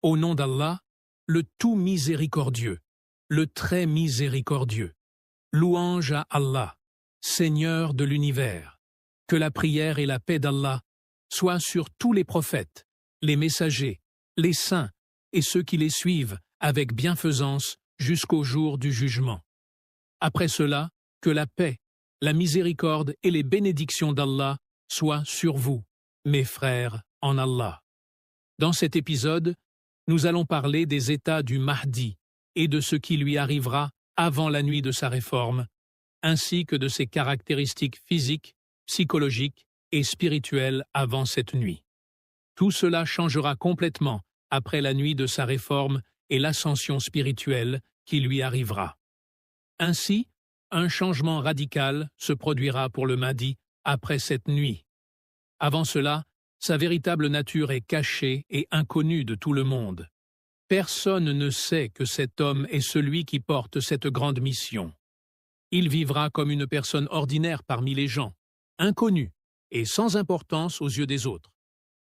Au nom d'Allah, le tout miséricordieux, le très miséricordieux. Louange à Allah, Seigneur de l'univers. Que la prière et la paix d'Allah soient sur tous les prophètes, les messagers, les saints et ceux qui les suivent avec bienfaisance jusqu'au jour du jugement. Après cela, que la paix, la miséricorde et les bénédictions d'Allah soient sur vous, mes frères en Allah. Dans cet épisode, nous allons parler des états du Mahdi et de ce qui lui arrivera avant la nuit de sa réforme, ainsi que de ses caractéristiques physiques, psychologiques et spirituelles avant cette nuit. Tout cela changera complètement après la nuit de sa réforme et l'ascension spirituelle qui lui arrivera. Ainsi, un changement radical se produira pour le Mahdi après cette nuit. Avant cela, sa véritable nature est cachée et inconnue de tout le monde. Personne ne sait que cet homme est celui qui porte cette grande mission. Il vivra comme une personne ordinaire parmi les gens, inconnu et sans importance aux yeux des autres,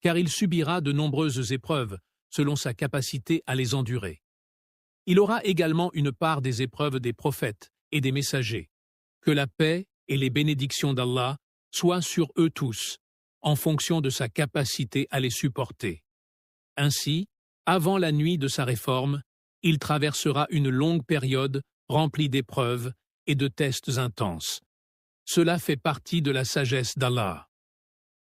car il subira de nombreuses épreuves selon sa capacité à les endurer. Il aura également une part des épreuves des prophètes et des messagers. Que la paix et les bénédictions d'Allah soient sur eux tous, en fonction de sa capacité à les supporter. Ainsi, avant la nuit de sa réforme, il traversera une longue période remplie d'épreuves et de tests intenses. Cela fait partie de la sagesse d'Allah.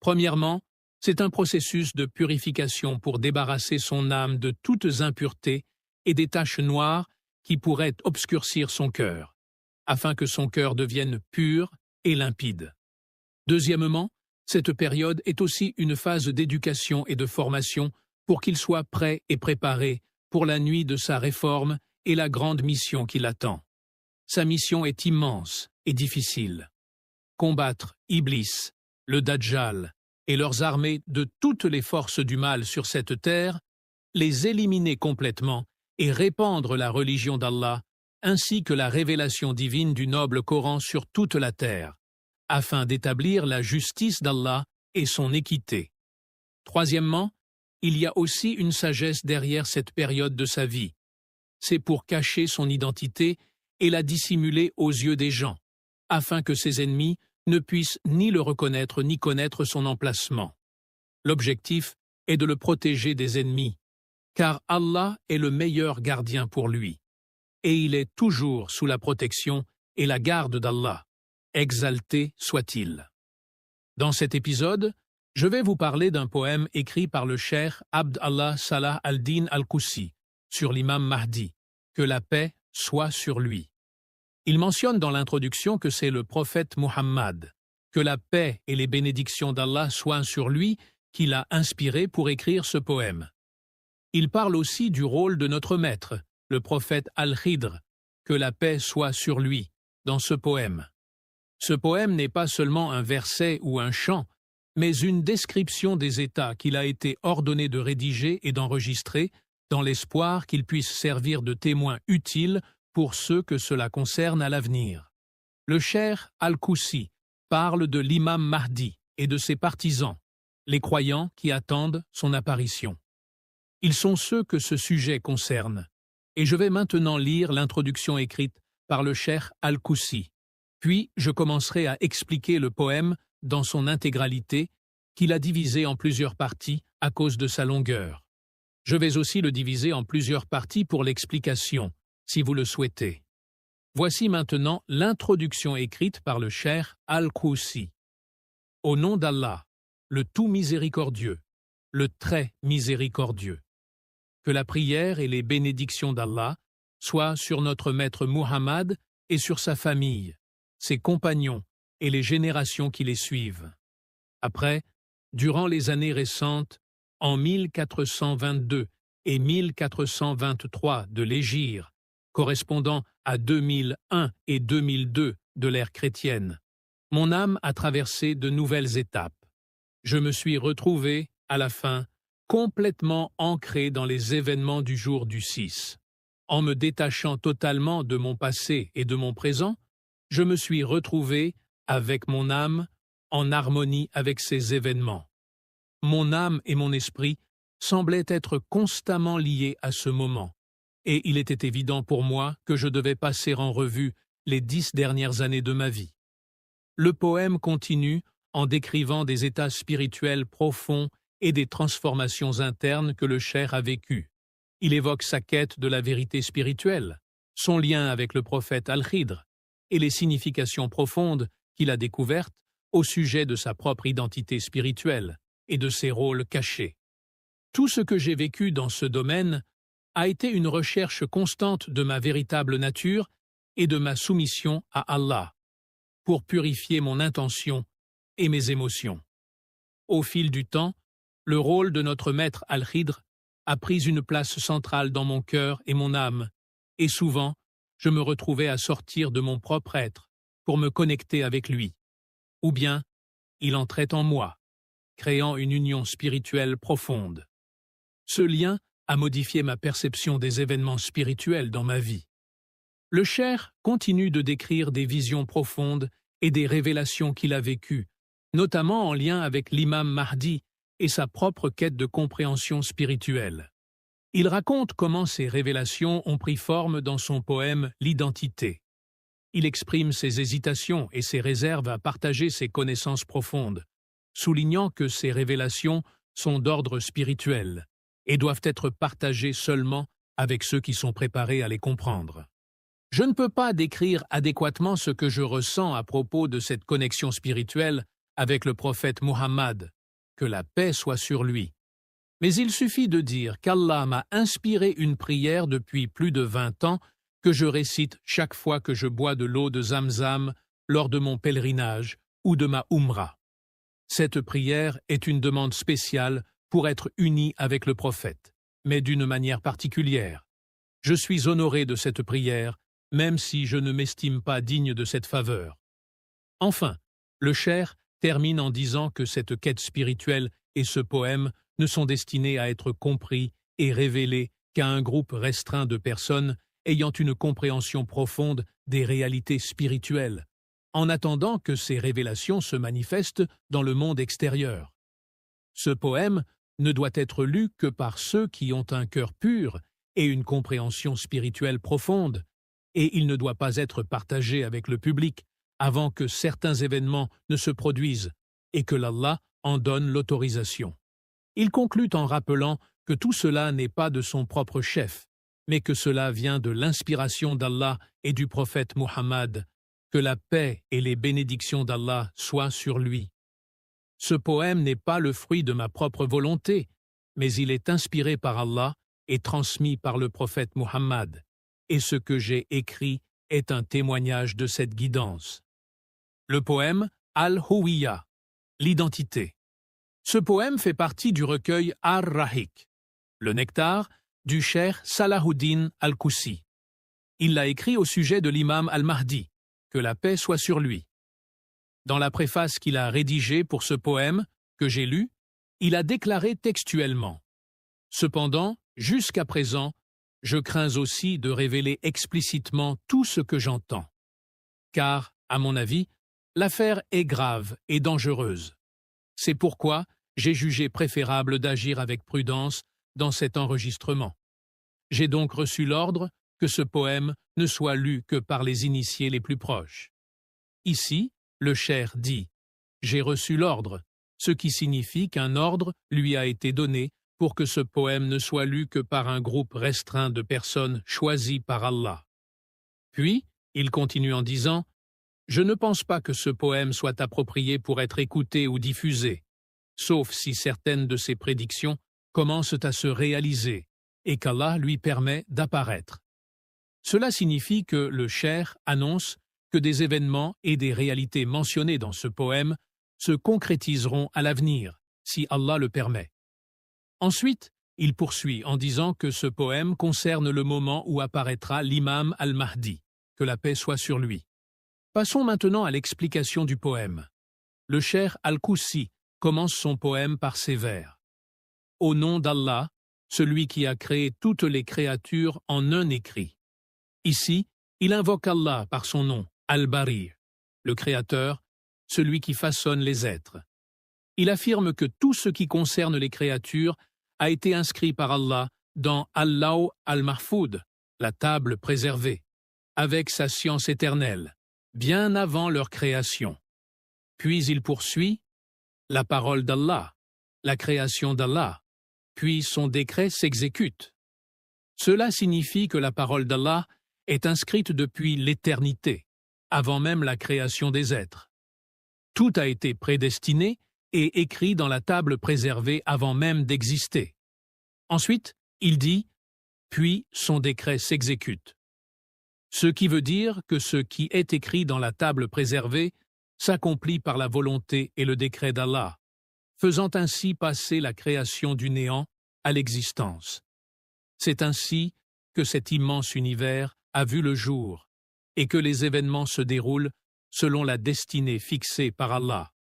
Premièrement, c'est un processus de purification pour débarrasser son âme de toutes impuretés et des taches noires qui pourraient obscurcir son cœur, afin que son cœur devienne pur et limpide. Deuxièmement, cette période est aussi une phase d'éducation et de formation pour qu'il soit prêt et préparé pour la nuit de sa réforme et la grande mission qui l'attend. Sa mission est immense et difficile. Combattre Iblis, le Dajjal et leurs armées de toutes les forces du mal sur cette terre, les éliminer complètement et répandre la religion d'Allah, ainsi que la révélation divine du noble Coran sur toute la terre, afin d'établir la justice d'Allah et son équité. Troisièmement, il y a aussi une sagesse derrière cette période de sa vie. C'est pour cacher son identité et la dissimuler aux yeux des gens, afin que ses ennemis ne puissent ni le reconnaître ni connaître son emplacement. L'objectif est de le protéger des ennemis, car Allah est le meilleur gardien pour lui, et il est toujours sous la protection et la garde d'Allah, exalté soit-il. Dans cet épisode, je vais vous parler d'un poème écrit par le cheikh Abd Allah Salah al-Din al-Koussi sur l'imam Mahdi, que la paix soit sur lui. Il mentionne dans l'introduction que c'est le prophète Muhammad, que la paix et les bénédictions d'Allah soient sur lui, qui l'a inspiré pour écrire ce poème. Il parle aussi du rôle de notre maître, le prophète Al-Khidr, que la paix soit sur lui, dans ce poème. Ce poème n'est pas seulement un verset ou un chant, mais une description des états qu'il a été ordonné de rédiger et d'enregistrer, dans l'espoir qu'il puisse servir de témoin utile pour ceux que cela concerne à l'avenir. Le cheikh Al-Koussi parle de l'imam Mahdi et de ses partisans, les croyants qui attendent son apparition. Ils sont ceux que ce sujet concerne, et je vais maintenant lire l'introduction écrite par le cheikh Al-Koussi. Puis je commencerai à expliquer le poème dans son intégralité, qu'il a divisé en plusieurs parties à cause de sa longueur. Je vais aussi le diviser en plusieurs parties pour l'explication, si vous le souhaitez. Voici maintenant l'introduction écrite par le cheikh Al-Koussi. Au nom d'Allah, le tout miséricordieux, le très miséricordieux. Que la prière et les bénédictions d'Allah soient sur notre maître Muhammad et sur sa famille, ses compagnons et les générations qui les suivent. Après, durant les années récentes, en 1422 et 1423 de l'Hégire, correspondant à 2001 et 2002 de l'ère chrétienne, mon âme a traversé de nouvelles étapes. Je me suis retrouvé, à la fin, complètement ancré dans les événements du jour du 6. En me détachant totalement de mon passé et de mon présent, je me suis retrouvé, avec mon âme, en harmonie avec ces événements. Mon âme et mon esprit semblaient être constamment liés à ce moment, et il était évident pour moi que je devais passer en revue les 10 dernières années de ma vie. Le poème continue en décrivant des états spirituels profonds et des transformations internes que le cheikh a vécues. Il évoque sa quête de la vérité spirituelle, son lien avec le prophète Al-Khidr et les significations profondes qu'il a découvertes au sujet de sa propre identité spirituelle et de ses rôles cachés. Tout ce que j'ai vécu dans ce domaine a été une recherche constante de ma véritable nature et de ma soumission à Allah, pour purifier mon intention et mes émotions. Au fil du temps, le rôle de notre maître Al-Khidr a pris une place centrale dans mon cœur et mon âme, et souvent, je me retrouvais à sortir de mon propre être pour me connecter avec lui. Ou bien, il entrait en moi, créant une union spirituelle profonde. Ce lien a modifié ma perception des événements spirituels dans ma vie. Le cheikh continue de décrire des visions profondes et des révélations qu'il a vécues, notamment en lien avec l'imam Mahdi et sa propre quête de compréhension spirituelle. Il raconte comment ces révélations ont pris forme dans son poème « L'identité ». Il exprime ses hésitations et ses réserves à partager ses connaissances profondes, soulignant que ces révélations sont d'ordre spirituel et doivent être partagées seulement avec ceux qui sont préparés à les comprendre. Je ne peux pas décrire adéquatement ce que je ressens à propos de cette connexion spirituelle avec le prophète Muhammad, que la paix soit sur lui. Mais il suffit de dire qu'Allah m'a inspiré une prière depuis plus de 20 ans que je récite chaque fois que je bois de l'eau de Zamzam lors de mon pèlerinage ou de ma Umrah. Cette prière est une demande spéciale pour être uni avec le prophète, mais d'une manière particulière. Je suis honoré de cette prière, même si je ne m'estime pas digne de cette faveur. Enfin, le cheikh termine en disant que cette quête spirituelle et ce poème ne sont destinés à être compris et révélés qu'à un groupe restreint de personnes ayant une compréhension profonde des réalités spirituelles, en attendant que ces révélations se manifestent dans le monde extérieur. Ce poème ne doit être lu que par ceux qui ont un cœur pur et une compréhension spirituelle profonde, et il ne doit pas être partagé avec le public avant que certains événements ne se produisent et que l'Allah en donne l'autorisation. Il conclut en rappelant que tout cela n'est pas de son propre chef, mais que cela vient de l'inspiration d'Allah et du prophète Muhammad, que la paix et les bénédictions d'Allah soient sur lui. Ce poème n'est pas le fruit de ma propre volonté, mais il est inspiré par Allah et transmis par le prophète Muhammad, et ce que j'ai écrit est un témoignage de cette guidance. Le poème Al-Huwiyya, l'identité. Ce poème fait partie du recueil Ar-Rahiq, le nectar du cheikh Salahuddin al-Koussi. Il l'a écrit au sujet de l'imam al-Mahdi, que la paix soit sur lui. Dans la préface qu'il a rédigée pour ce poème, que j'ai lu, il a déclaré textuellement « Cependant, jusqu'à présent, je crains aussi de révéler explicitement tout ce que j'entends. Car, à mon avis, l'affaire est grave et dangereuse. C'est pourquoi j'ai jugé préférable d'agir avec prudence dans cet enregistrement. J'ai donc reçu l'ordre que ce poème ne soit lu que par les initiés les plus proches. Ici, le cheikh dit « J'ai reçu l'ordre », ce qui signifie qu'un ordre lui a été donné pour que ce poème ne soit lu que par un groupe restreint de personnes choisies par Allah. Puis, il continue en disant « Je ne pense pas que ce poème soit approprié pour être écouté ou diffusé, sauf si certaines de ses prédictions commencent à se réaliser et qu'Allah lui permet d'apparaître. » Cela signifie que le cheikh annonce que des événements et des réalités mentionnées dans ce poème se concrétiseront à l'avenir, si Allah le permet. Ensuite, il poursuit en disant que ce poème concerne le moment où apparaîtra l'imam al-Mahdi, que la paix soit sur lui. Passons maintenant à l'explication du poème. Le cheikh al-Koussi commence son poème par ces vers. « Au nom d'Allah, celui qui a créé toutes les créatures en un écrit. » Ici, il invoque Allah par son nom, Al-Bari, le Créateur, celui qui façonne les êtres. Il affirme que tout ce qui concerne les créatures a été inscrit par Allah dans Al-Law al-Mahfoud, la table préservée, avec sa science éternelle, bien avant leur création. Puis il poursuit la parole d'Allah, la création d'Allah, puis son décret s'exécute. Cela signifie que la parole d'Allah est inscrite depuis l'éternité, avant même la création des êtres. Tout a été prédestiné et écrit dans la table préservée avant même d'exister. Ensuite, il dit « puis son décret s'exécute ». Ce qui veut dire que ce qui est écrit dans la table préservée s'accomplit par la volonté et le décret d'Allah, faisant ainsi passer la création du néant à l'existence. C'est ainsi que cet immense univers a vu le jour et que les événements se déroulent selon la destinée fixée par Allah,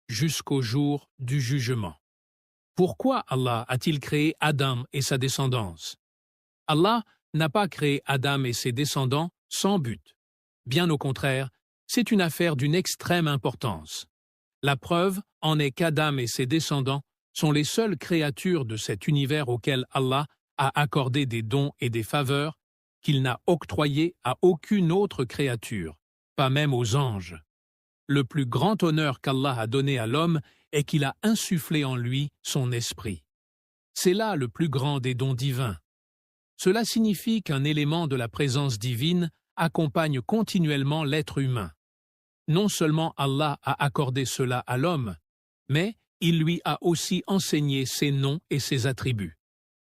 jusqu'au jour du jugement. Pourquoi Allah a-t-il créé Adam et sa descendance? Allah n'a pas créé Adam et ses descendants sans but. Bien au contraire, c'est une affaire d'une extrême importance. La preuve en est qu'Adam et ses descendants sont les seules créatures de cet univers auquel Allah a accordé des dons et des faveurs qu'il n'a octroyés à aucune autre créature, pas même aux anges. Le plus grand honneur qu'Allah a donné à l'homme est qu'il a insufflé en lui son esprit. C'est là le plus grand des dons divins. Cela signifie qu'un élément de la présence divine accompagne continuellement l'être humain. Non seulement Allah a accordé cela à l'homme, mais il lui a aussi enseigné ses noms et ses attributs.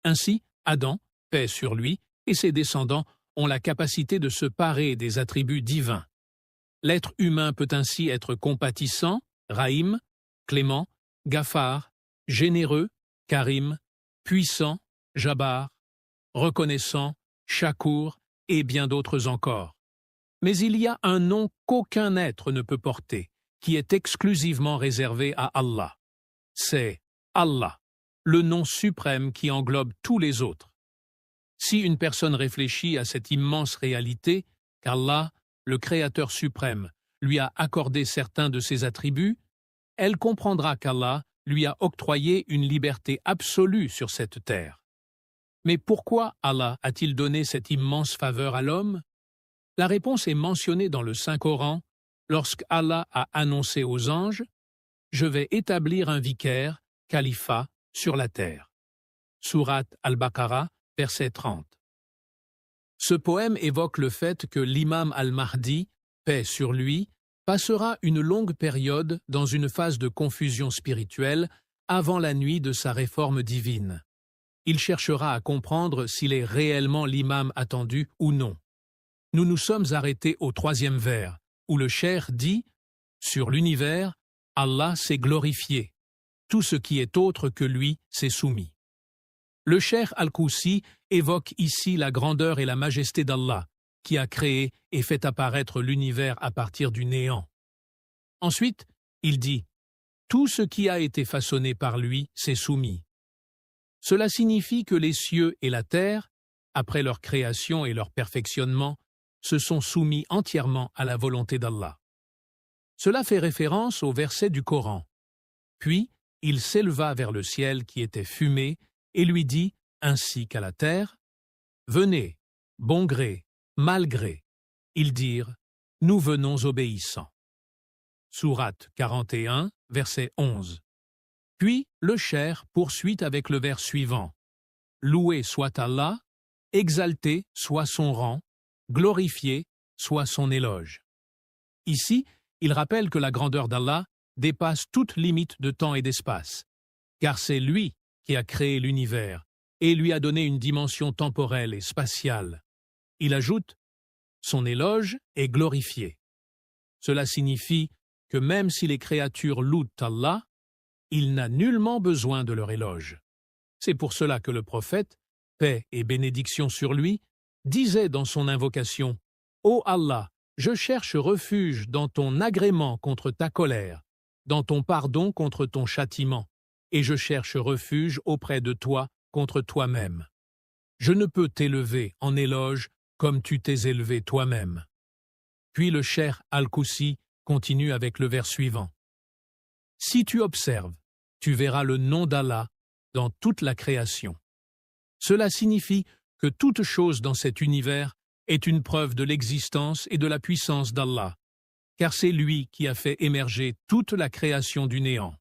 Ainsi, Adam, paix sur lui, et ses descendants ont la capacité de se parer des attributs divins. L'être humain peut ainsi être compatissant, Rahim, clément, Ghaffar, généreux, Karim, puissant, Jabbar, reconnaissant, Shakur et bien d'autres encore. Mais il y a un nom qu'aucun être ne peut porter, qui est exclusivement réservé à Allah. C'est Allah, le nom suprême qui englobe tous les autres. Si une personne réfléchit à cette immense réalité, qu'Allah, le Créateur suprême, lui a accordé certains de ses attributs, elle comprendra qu'Allah lui a octroyé une liberté absolue sur cette terre. Mais pourquoi Allah a-t-il donné cette immense faveur à l'homme? La réponse est mentionnée dans le Saint-Coran lorsqu'Allah a annoncé aux anges « Je vais établir un vicaire, califat, sur la terre ». Sourate Al-Baqarah, verset 30. Ce poème évoque le fait que l'imam al-Mahdi, paix sur lui, passera une longue période dans une phase de confusion spirituelle avant la nuit de sa réforme divine. Il cherchera à comprendre s'il est réellement l'imam attendu ou non. Nous nous sommes arrêtés au 3e vers, où le cheikh dit « Sur l'univers, Allah s'est glorifié. Tout ce qui est autre que lui s'est soumis. » Le cheikh Al-Koussi évoque ici la grandeur et la majesté d'Allah, qui a créé et fait apparaître l'univers à partir du néant. Ensuite, il dit « Tout ce qui a été façonné par lui s'est soumis. » Cela signifie que les cieux et la terre, après leur création et leur perfectionnement, se sont soumis entièrement à la volonté d'Allah. Cela fait référence au verset du Coran. Puis, il s'éleva vers le ciel qui était fumé et lui dit, ainsi qu'à la terre, « Venez, bon gré, mal gré. » Ils dirent, « Nous venons obéissants. » Sourate 41, verset 11. Puis le cheikh poursuit avec le vers suivant. « Loué soit Allah, exalté soit son rang, glorifié soit son éloge. » Ici, il rappelle que la grandeur d'Allah dépasse toute limite de temps et d'espace, car c'est lui qui a créé l'univers et lui a donné une dimension temporelle et spatiale. Il ajoute « Son éloge est glorifié ». Cela signifie que même si les créatures louent Allah, il n'a nullement besoin de leur éloge. C'est pour cela que le prophète, paix et bénédiction sur lui, disait dans son invocation « Ô Allah, je cherche refuge dans ton agrément contre ta colère, dans ton pardon contre ton châtiment, et je cherche refuge auprès de toi contre toi-même. Je ne peux t'élever en éloge comme tu t'es élevé toi-même. » Puis le cheikh Al-Koussi continue avec le vers suivant. « Si tu observes, tu verras le nom d'Allah dans toute la création. Cela signifie que toute chose dans cet univers est une preuve de l'existence et de la puissance d'Allah, car c'est lui qui a fait émerger toute la création du néant.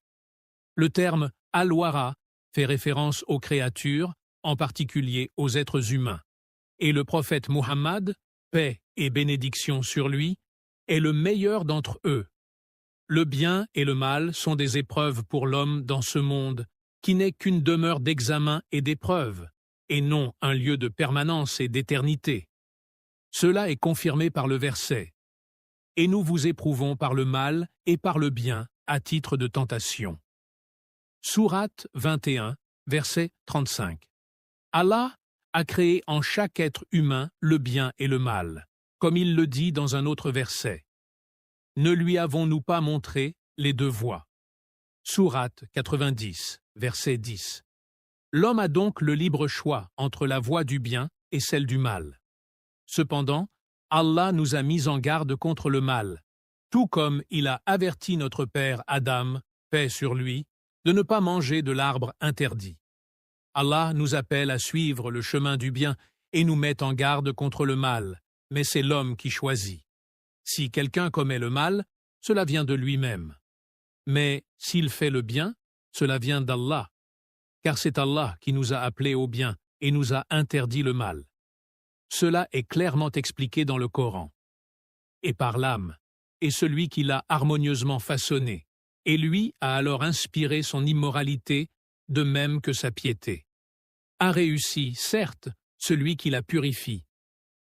Le terme « al-wara » fait référence aux créatures, en particulier aux êtres humains, et le prophète Muhammad, paix et bénédiction sur lui, est le meilleur d'entre eux. Le bien et le mal sont des épreuves pour l'homme dans ce monde, qui n'est qu'une demeure d'examen et d'épreuve, et non un lieu de permanence et d'éternité. Cela est confirmé par le verset « Et nous vous éprouvons par le mal et par le bien à titre de tentation ». Sourate 21, verset 35. Allah a créé en chaque être humain le bien et le mal, comme il le dit dans un autre verset. Ne lui avons-nous pas montré les deux voies? Sourate 90, verset 10. L'homme a donc le libre choix entre la voie du bien et celle du mal. Cependant, Allah nous a mis en garde contre le mal, tout comme il a averti notre père Adam, paix sur lui, de ne pas manger de l'arbre interdit. Allah nous appelle à suivre le chemin du bien et nous met en garde contre le mal, mais c'est l'homme qui choisit. Si quelqu'un commet le mal, cela vient de lui-même. Mais s'il fait le bien, cela vient d'Allah, car c'est Allah qui nous a appelés au bien et nous a interdit le mal. Cela est clairement expliqué dans le Coran. Et par l'âme, et celui qui l'a harmonieusement façonné, et lui a alors inspiré son immoralité, de même que sa piété. A réussi, certes, celui qui la purifie,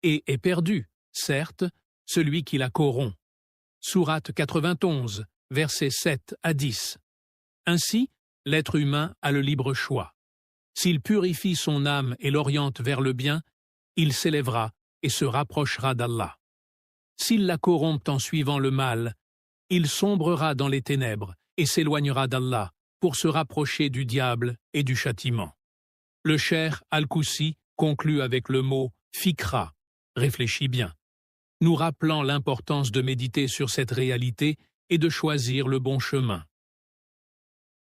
et est perdu, certes, celui qui la corrompt. Sourate 91, versets 7 à 10. Ainsi, l'être humain a le libre choix. S'il purifie son âme et l'oriente vers le bien, il s'élèvera et se rapprochera d'Allah. S'il la corrompt en suivant le mal, il sombrera dans les ténèbres et s'éloignera d'Allah pour se rapprocher du diable et du châtiment. Le cheikh Al-Koussi conclut avec le mot « fikra », réfléchis bien, nous rappelant l'importance de méditer sur cette réalité et de choisir le bon chemin.